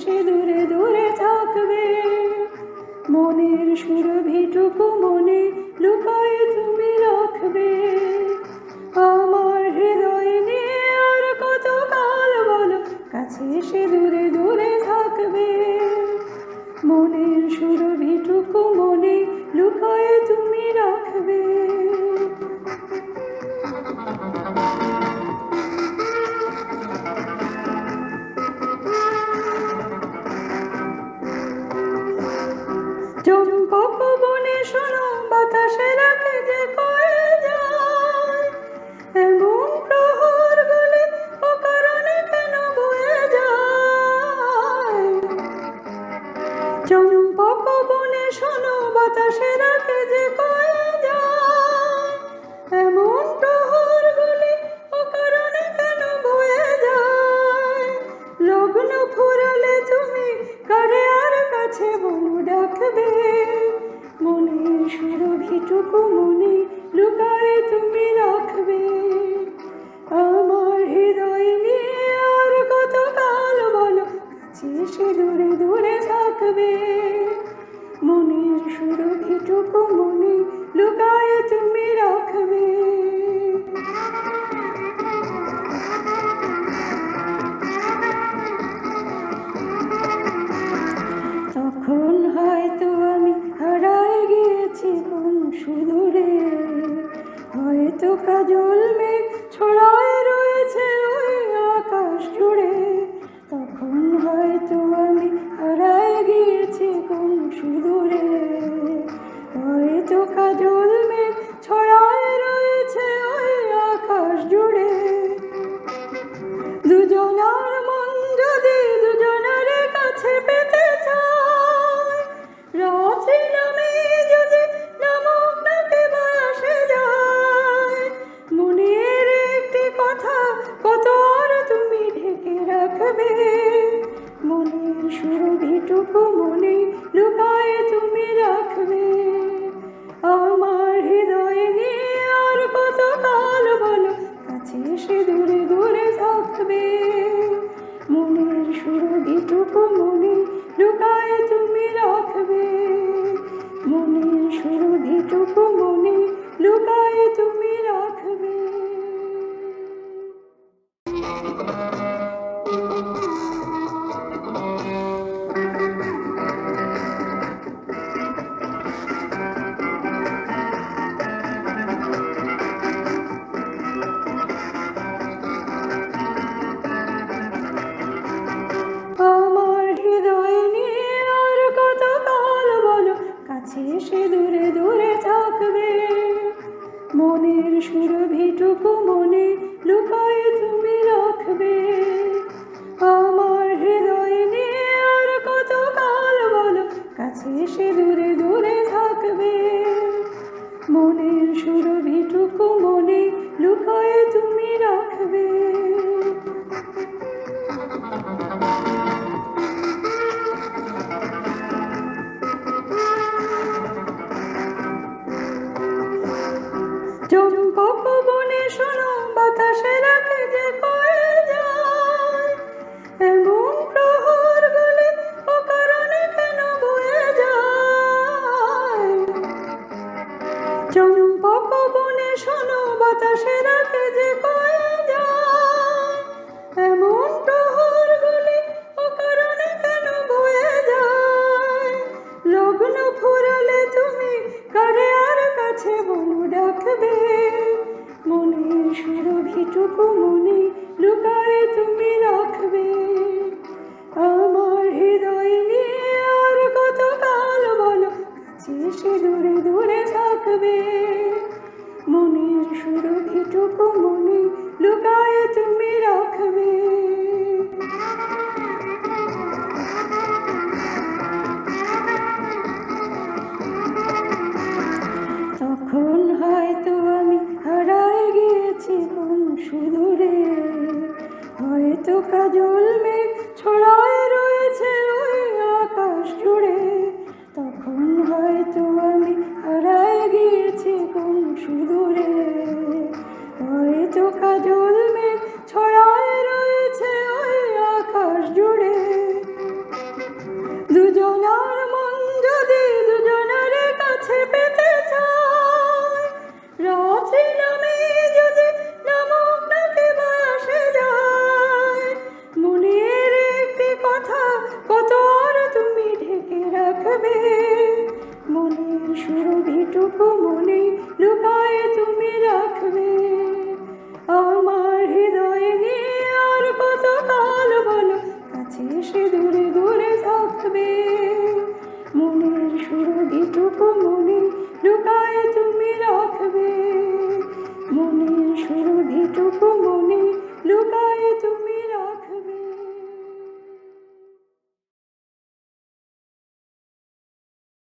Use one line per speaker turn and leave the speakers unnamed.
সে দূরে দূরে থাকবে, মনের সুরভিটুকু মনে লুকায়ে তুমি রাখবে। আমার হৃদয় নিয়ে আর কত কাল বলো, কাছে সে দূরে দূরে থাকবে, মনের সুরভিটুকু মনে লুকায়ে তুমি রাখবে। চম্পক বনে শোনো বাতাসে রাখে যে কয়ে যায়, এমন প্রহর গুলি অকারণে কেন বয়ে যায়। চম্পক বনে শোনো বাতাসে রাখে যে কয়ে যায়, এমন প্রহর গুলি অকারণে কেন বয়ে যায়। লগ্ন ফুরালে তুমি কারে আর কাছে বলো ডাকবে, মনের সুরভিটুকু মনে লুকায়ে তুমি রাখবে। আমার হৃদয় নিয়ে আর কত কাল বলো, কাছে সে দূরে দূরে থাকবে, মনের সুরভিটুকু মনে লুকায়ে তুমি রাখবে। তখন হয়তো আমি হারায় গিয়েছি কোন সুদূরে, হয়তো কাজল মেঘ ছড়ায় রয়েছে ওই আকাশ জুড়ে। তখন হয়তো আমি হারায় গিয়েছি কোন সুদূরে, হয়তো কাজল মেঘ ছড়ায় রয়েছে ওই আকাশ জুড়ে। দুজনার মন যদি দুজনার কাছে পেতে চায়, রাত্রি নামে যদি নামক ডাকে বাসে যায়। মনের একটি কথা কত আর তুমি ঢেকে রাখবে, মনের সুরভিটুকু মনে লুকায়ে তুমি রাখবে। আমার হৃদয় নিয়ে আর কত কাল বলো, কাছে সে দূরে দূরে থাকবে, মনের সুরভিটুকু মনে লুকায়ে তুমি রাখবে, মনের সুরভিটুকু মনে লুকায়ে তুমি রাখবে। সে দূরে দূরে থাকবে, মনের সুরভিটুকু মনে লুকায়ে তুমি রাখবে। আমার হৃদয় নিয়ে আর কত কাল বলো, কাছে সে দূরে দূরে থাকবে, মনের সুরভিটুকু মনে লুকায়ে তুমি রাখবে। চম্পক বনে শোনো বাতাসে রাখে যে কয়ে যায়, এমন প্রহর গুলি অকারণে কেন বয়ে যায়। চম্পক বনে শোনো বাতাসে রাখে যে কয়ে যায়, এমন প্রহর গুলি অকারণে কেন বয়ে যায়। লগ্ন ফুরালে তুমি কারে আর কাছে বলো ডাকবে, মনের সুরভিটুকু মনে লুকায়ে তুমি রাখবে। আমার হৃদয় নিয়ে আর কত কাল বলো, কাছে সে দূরে দূরে থাকবে, মনের সুরভিটুকু মনে লুকায়ে তুমি রাখবে। তখন হয়তো গিয়েছি কোন সুদূরে। হয়তো কাজল মেঘ ছড়ায় রয়েছে ওই আকাশ জুড়ে, তখন হয়তো আমি হারায় গিয়েছি কোন সুদূরে। হয়তো কাজল মেঘ ছড়ায় রয়েছে ওই আকাশ জুড়ে। দুজনার মন যদি দুজনের কাছে পেতে চায়, রাত্রি নামে যদি নামক ডাকে বাসে যায়, মনের একটি কথা কত আর তুমি ঢেকে রাখবে। মনের সুরভিটুকু মনে লুকায়ে তুমি রাখবে। আমার হৃদয় নিয়ে আর কত কাল বলো কাছে এসে দূরে দূরে থাকবে। মনের সুরভিটুকু মনে লুকায়ে তুমি রাখবে। মনের সুরভিটুকু